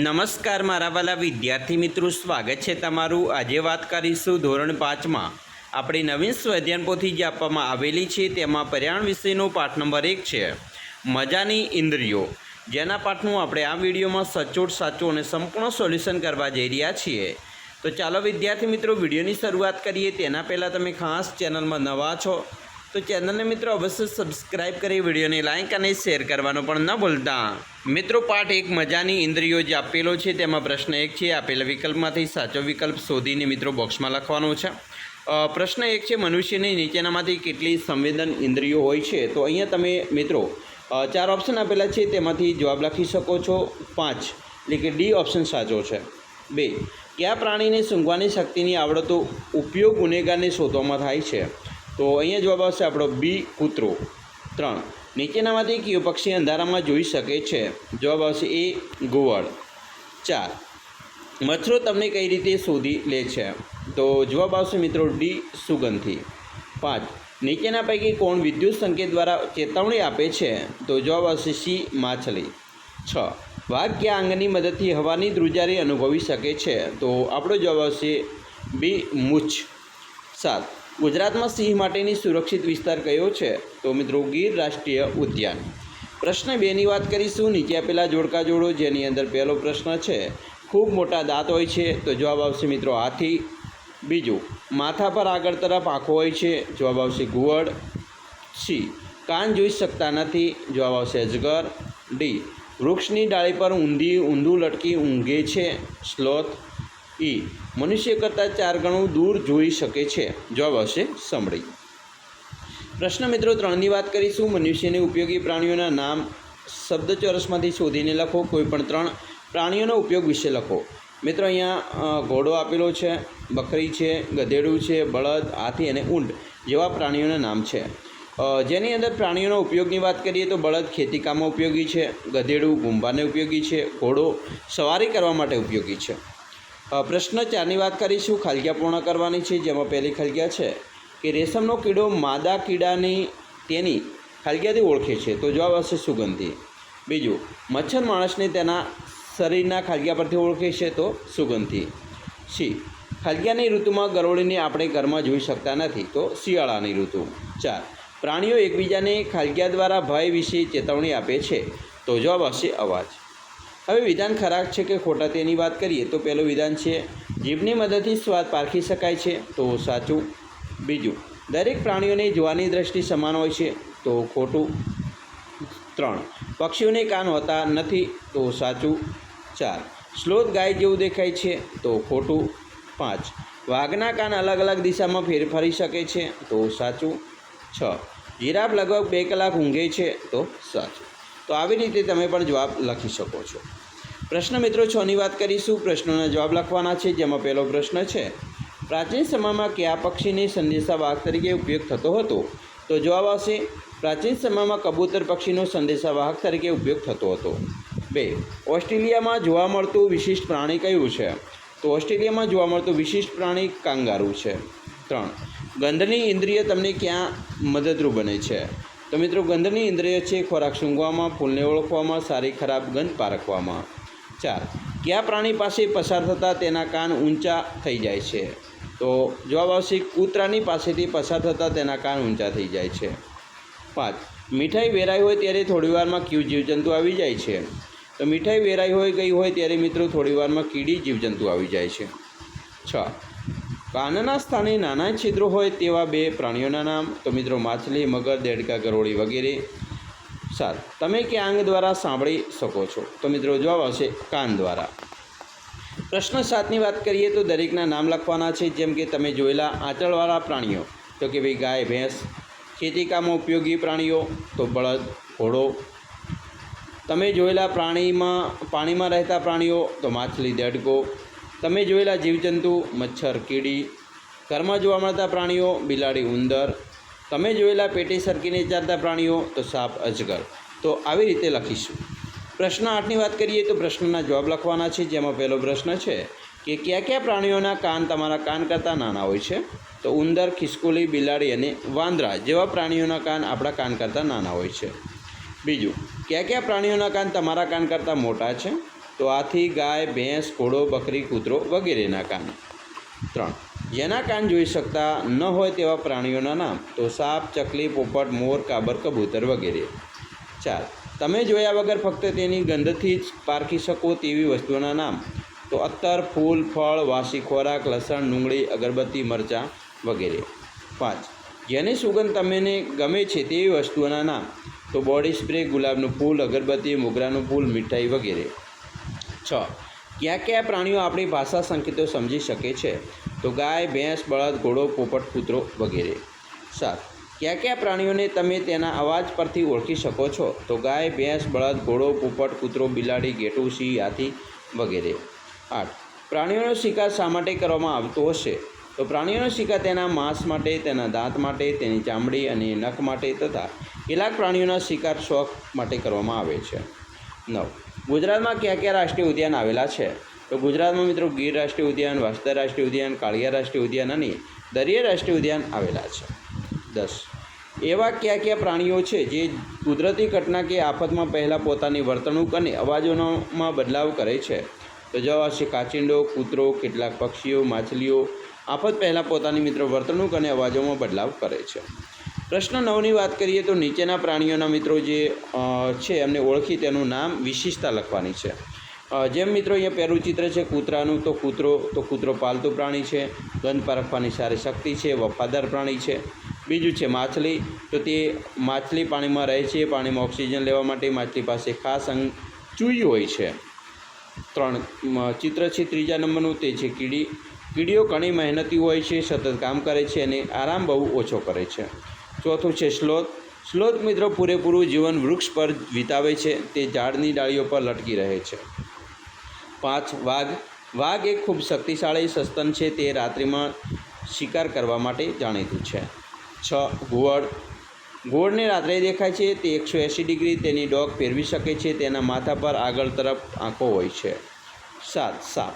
નમસ્કાર મારા વાલા વિદ્યાર્થી મિત્રો, સ્વાગત છે તમારું। આજે વાત કરીશું ધોરણ 5માં આપણી નવીન સ્વાધ્યાયન પોથી જે આપવામાં આવેલી છે તેમાં પર્યાવરણ વિષયનો પાઠ નંબર 1 છે મજાની ઇન્દ્રિયો, જેના પાઠનું આપણે આ વિડીયોમાં સચોટ સાચું અને સંપૂર્ણ સોલ્યુશન કરવા જઈ રહ્યા છીએ। તો ચાલો વિદ્યાર્થી મિત્રો વિડીયોની શરૂઆત કરીએ। તેના પહેલાં તમે ખાસ ચેનલમાં નવા છો તો ચેનલને મિત્રો અવશ્ય સબસ્ક્રાઈબ કરી વિડીયોને લાઇક અને શેર કરવાનું પણ ન ભૂલતા। મિત્રો પાઠ 1 મજાની ઇન્દ્રિયો જે આપેલો છે તેમાં પ્રશ્ન 1 છે। આપેલા વિકલ્પમાંથી સાચો વિકલ્પ શોધીને મિત્રો બોક્સમાં લખવાનો છે। પ્રશ્ન 1 છે મનુષ્યની નીચેનામાંથી કેટલી સંવેદન ઇન્દ્રિયો હોય છે? તો અહીંયા તમે મિત્રો 4 ઓપ્શન આપેલા છે, તેમાંથી જવાબ લખી શકો છો 5, એટલે કે ડી ઓપ્શન સાચો છે। 2, કયા પ્રાણીને સૂંઘવાની શક્તિની આવડતો ઉપયોગ ગુનેગારને શોધવામાં થાય છે? તો અહીંયા જવાબ આવશે આપણો બી, કૂતરો। 3, નીચેનામાંથી કયું પક્ષી અંધારામાં જોઈ શકે છે? જવાબ આવશે એ, ઘુવડ। 4, મચ્છરો તમને કઈ રીતે શોધી લે છે? તો જવાબ આવશે મિત્રો ડી, સુગંધથી। 5, નીચેના પૈકી કોણ વિદ્યુત સંકેત દ્વારા ચેતવણી આપે છે? તો જવાબ આવશે સી, માછલી। 6, વાઘ કયા અંગની મદદથી હવાની ધ્રુજારી અનુભવી શકે છે? તો આપણો જવાબ આવશે બી, મૂછ। 7, ગુજરાતમાં સિંહ માટેની સુરક્ષિત વિસ્તાર કયો છે? તો મિત્રો ગીર રાષ્ટ્રીય ઉદ્યાન। પ્રશ્ન 2ની વાત કરીશું। નીચે આપેલા જોડકા જોડો, જેની અંદર પહેલો પ્રશ્ન છે ખૂબ મોટા દાંત હોય છે? તો જવાબ આવશે મિત્રો હાથી। બીજું, માથા પર આગળ તરફ આંખો હોય છે? જવાબ આવશે ઘુવડ। સી, કાન જોઈ શકતા નથી? જવાબ આવશે અજગર। ડી, વૃક્ષની ડાળી પર ઊંધું લટકી ઊંઘે છે? સ્લોથ। ઈ, મનુષ્ય કરતાં 4 ગણું દૂર જોઈ શકે છે? જવાબ આવશે સમડી। પ્રશ્ન મિત્રો 3ની વાત કરીશું। મનુષ્યને ઉપયોગી પ્રાણીઓના નામ શબ્દચોરસમાંથી શોધીને લખો। કોઈ પણ 3 પ્રાણીઓના ઉપયોગ વિશે લખો। મિત્રો અહીંયા ઘોડો આપેલો છે, બકરી છે, ગધેડું છે, બળદ, હાથી અને ઊંટ જેવા પ્રાણીઓના નામ છે। જેની અંદર પ્રાણીઓના ઉપયોગની વાત કરીએ તો બળદ ખેતીકામમાં ઉપયોગી છે, ગધેડું ગુંભાને ઉપયોગી છે, ઘોડો સવારી કરવા માટે ઉપયોગી છે। પ્રશ્ન 4ની વાત કરીશું। ખાલગ્યા પૂર્ણ કરવાની છે, જેમાં પહેલી ખાલગ્યા છે કે રેશમનો કીડો માદા કીડાની તેની ખાલગ્યાથી ઓળખે છે? તો જવાબ આવશે સુગંધથી। બીજું, મચ્છર માણસને તેના શરીરના ખાલગ્યા પરથી ઓળખે છે? તો સુગંધથી। સી, ખાલગ્યાની ઋતુમાં ગરોળીને આપણે ઘરમાં જોઈ શકતા નથી? તો શિયાળાની ઋતુ। 4, પ્રાણીઓ એકબીજાને ખાલગ્યા દ્વારા ભય વિશે ચેતવણી આપે છે? તો જવાબ આવશે અવાજ। હવે વિધાન ખરા છે કે ખોટા તેની વાત કરીએ તો પહેલું વિધાન છે જીભની મદદથી સ્વાદ પારખી શકાય છે? તો સાચું। બીજું, દરેક પ્રાણીઓને જોવાની દૃષ્ટિ સમાન હોય છે? તો ખોટું। 3, પક્ષીઓને કાન હોતા નથી? તો સાચું। 4, સ્લોથ ગાય જેવું દેખાય છે? તો ખોટું। 5, વાઘના કાન અલગ અલગ દિશામાં ફેરફરી શકે છે? તો સાચું। 6, જીરાફ લગભગ 2 કલાક ઊંઘે છે? તો સાચું। તો આવી રીતે તમે પણ જવાબ લખી શકો છો। પ્રશ્ન મિત્રો 6ની વાત કરીશું। પ્રશ્નોના જવાબ લખવાના છે, જેમાં પહેલો પ્રશ્ન છે પ્રાચીન સમયમાં કયા પક્ષીને સંદેશાવાહક તરીકે ઉપયોગ થતો હતો? તો જવાબ આવશે પ્રાચીન સમયમાં કબૂતર પક્ષીનો સંદેશાવાહક તરીકે ઉપયોગ થતો હતો। 2, ઓસ્ટ્રેલિયામાં જોવા મળતું વિશિષ્ટ પ્રાણી કયું છે? તો ઓસ્ટ્રેલિયામાં જોવા મળતું વિશિષ્ટ પ્રાણી કાંગારૂ છે। 3, ગંધની ઇન્દ્રિય તમને ક્યાં મદદરૂપ બને છે? તો મિત્રો ગંધની ઇન્દ્રિય છે ખોરાક સૂંઘવામાં, ફૂલને ઓળખવામાં, સારી ખરાબ ગંધ પારખવામાં। 4, કયા પ્રાણી પાસે પસાર થતાં તેના કાન ઊંચા થઈ જાય છે? તો જવાબ આવશે કૂતરાની પાસેથી પસાર થતાં તેના કાન ઊંચા થઈ જાય છે। 5, મીઠાઈ વેરાઈ હોય ત્યારે થોડીવારમાં કયું જીવજંતુ આવી જાય છે? તો મીઠાઈ વેરાઈ ગઈ હોય ત્યારે મિત્રો થોડીવારમાં કીડી જીવજંતુ આવી જાય છે। 6, કાનના સ્થાને નાના છિદ્રો હોય તેવા 2 પ્રાણીઓના નામ? તો મિત્રો માછલી, મગર, દેડકા, ગરોળી વગેરે। 7, તમે કયા અંગ દ્વારા સાંભળી શકો છો? તો મિત્રો જવાબ આવશે કાન દ્વારા। પ્રશ્ન 7ની વાત કરીએ તો દરેકના નામ લખવાના છે, જેમ કે તમે જોયેલા આંચળવાળા પ્રાણીઓ તો કે ભાઈ ગાય, ભેંસ। ખેતીકામમાં ઉપયોગી પ્રાણીઓ તો બળદ, ઘોડો। તમે જોયેલા પાણીમાં રહેતા પ્રાણીઓ તો માછલી, દેડકો। તમે જોયેલા જીવજંતુ મચ્છર, કીડી। ઘરમાં જોવા મળતા પ્રાણીઓ બિલાડી, ઉંદર। તમે જોયેલા પેટી સરકીને ચાલતા પ્રાણીઓ તો સાપ, અજગર। તો આવી રીતે લખીશું। પ્રશ્ન 8ની વાત કરીએ તો પ્રશ્નના જવાબ લખવાના છે, જેમાં પહેલો પ્રશ્ન છે કે કયા પ્રાણીઓના કાન તમારા કાન કરતાં નાના હોય છે? તો ઉંદર, ખિસકોલી, બિલાડી અને વાંદરા જેવા પ્રાણીઓના કાન આપણા કાન કરતાં નાના હોય છે। બીજું, કયા પ્રાણીઓના કાન તમારા કાન કરતાં મોટા છે? તો હાથી, ગાય, ભેંસ, ઘોડો, બકરી, કૂતરો વગેરેના કાન. 3. જેના કાન જોઈ શકતા ન હોય તેવા પ્રાણીઓના નામ, તો સાપ, ચકલી, પોપટ, મોર, કાબર, કબૂતર વગેરે. 4. તમે જોયા વગર ફક્ત તેની ગંધથી જ પારખી શકો તેવી વસ્તુઓના નામ, તો અત્તર, ફૂલ, ફળ, વાસી ખોરાક, લસણ, ડુંગળી, અગરબત્તી, મરચાં વગેરે. 5. જેની સુગંધ તમને ગમે છે તેવી વસ્તુઓના નામ, તો બોડી સ્પ્રે, ગુલાબનું ફૂલ, અગરબત્તી, મોગરાનું ફૂલ, મીઠાઈ વગેરે. 6. કયા કયા પ્રાણીઓ આપણી ભાષા સંકેતો સમજી શકે છે, તો ગાય, ભેંસ, બળદ, ઘોડો, પોપટ, કૂતરો વગેરે. 7. કયા કયા પ્રાણીઓને તમે તેના અવાજ પરથી ઓળખી શકો છો, તો ગાય, ભેંસ, બળદ, ઘોડો, પોપટ, કૂતરો, બિલાડી, ઘેટું, સિંહ, હાથી વગેરે. 8. પ્રાણીઓનો શિકાર શા માટે કરવામાં આવતો હશે, તો પ્રાણીઓનો શિકાર તેના માંસ માટે, તેના દાંત માટે, તેની ચામડી અને નખ માટે તથા કેટલાક પ્રાણીઓના શિકાર શોખ માટે કરવામાં આવે છે. 9. ગુજરાતમાં કયા કયા રાષ્ટ્રીય ઉદ્યાન આવેલા છે, તો ગુજરાતમાં મિત્રો ગીર રાષ્ટ્રીય ઉદ્યાન, વાંસદા રાષ્ટ્રીય ઉદ્યાન, કાળિયા રાષ્ટ્રીય ઉદ્યાન અને દરિયા રાષ્ટ્રીય ઉદ્યાન આવેલા છે. 10. એવા કયા કયા પ્રાણીઓ છે જે કુદરતી ઘટના કે આફતમાં પહેલાં પોતાની વર્તણૂક અને અવાજોમાં બદલાવ કરે છે, તો જવાબ છે કાચિંડો, કૂતરો, કેટલાક પક્ષીઓ, માછલીઓ આફત પહેલાં પોતાની મિત્રો વર્તણૂક અને અવાજોમાં બદલાવ કરે છે. પ્રશ્ન 9ની વાત કરીએ તો નીચેના પ્રાણીઓના મિત્રો જે છે એમને ઓળખી તેનું નામ, વિશેષતા લખવાની છે. જેમ મિત્રો અહીંયા પહેલું ચિત્ર છે કૂતરાનું, તો કૂતરો પાલતુ પ્રાણી છે, ગંધ પારખવાની સારી શક્તિ છે, વફાદાર પ્રાણી છે. બીજું છે માછલી, તો તે માછલી પાણીમાં રહે છે, પાણીમાં ઓક્સિજન લેવા માટે માછલી પાસે ખાસ ચૂઈ હોય છે. 3 ચિત્ર છે ત્રીજા નંબરનું, તે છે કીડી. કીડીઓ ઘણી મહેનતી હોય છે, સતત કામ કરે છે અને આરામ બહુ ઓછો કરે છે. 4 છે સ્લોથ. સ્લોથ મિત્રો પૂરેપૂરું જીવન વૃક્ષ પર વિતાવે છે, તે ઝાડની ડાળીઓ પર લટકી રહે છે. 5 વાઘ. વાઘ એક ખૂબ શક્તિશાળી સસ્તન છે, તે રાત્રિમાં શિકાર કરવા માટે જાણીતું છે. 6 ઘુવડ. ઘુવડને રાત્રે દેખાય છે, તે 180 ડિગ્રી તેની ડોક ફેરવી શકે છે, તેના માથા પર આગળ તરફ આંખો હોય છે. 7 સાપ.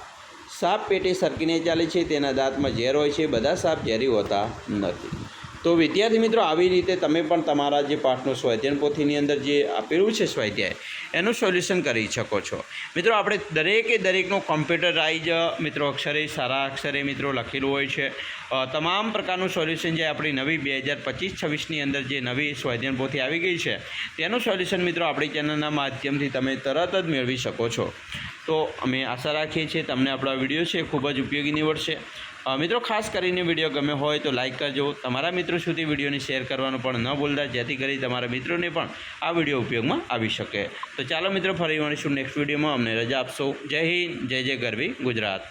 સાપ પેટે સરકીને ચાલે છે, તેના દાંતમાં ઝેર હોય છે, બધા સાપ ઝેરી હોતા નથી. તો વિદ્યાર્થી મિત્રો આવી રીતે તમે પણ તમારા જે પાઠનું સ્વાધ્યાયન પોથીની અંદર જે આપેલું છે સ્વાધ્યાય એનું સોલ્યુશન કરી શકો છો. મિત્રો આપણે દરેકનું કોમ્પ્યુટરાઇઝ મિત્રો અક્ષરે સારા અક્ષરે મિત્રો લખેલું હોય છે. તમામ પ્રકારનું સોલ્યુશન જે આપણી નવી 2025-26ની અંદર જે નવી સ્વાધ્યાયન પોથી આવી ગઈ છે તેનું સોલ્યુશન મિત્રો આપણી ચેનલના માધ્યમથી તમે તરત જ મેળવી શકો છો. તો અમે આશા રાખીએ છીએ તમને આપણો વિડીયો છે ખૂબ જ ઉપયોગી નીવડશે. મિત્રો ખાસ કરીને વિડીયો ગમે હોય તો લાઇક કરજો, તમારા મિત્રો સુધી વિડીયોને શેર કરવાનું પણ ન ભૂલતા, જેથી કરી તમારા મિત્રોને પણ આ વિડીયો ઉપયોગમાં આવી શકે. તો ચાલો મિત્રો ફરી મળીશું નેક્સ્ટ વિડીયોમાં. અમને રજા આપશો. જય હિન્દ, જય ગરવી ગુજરાત.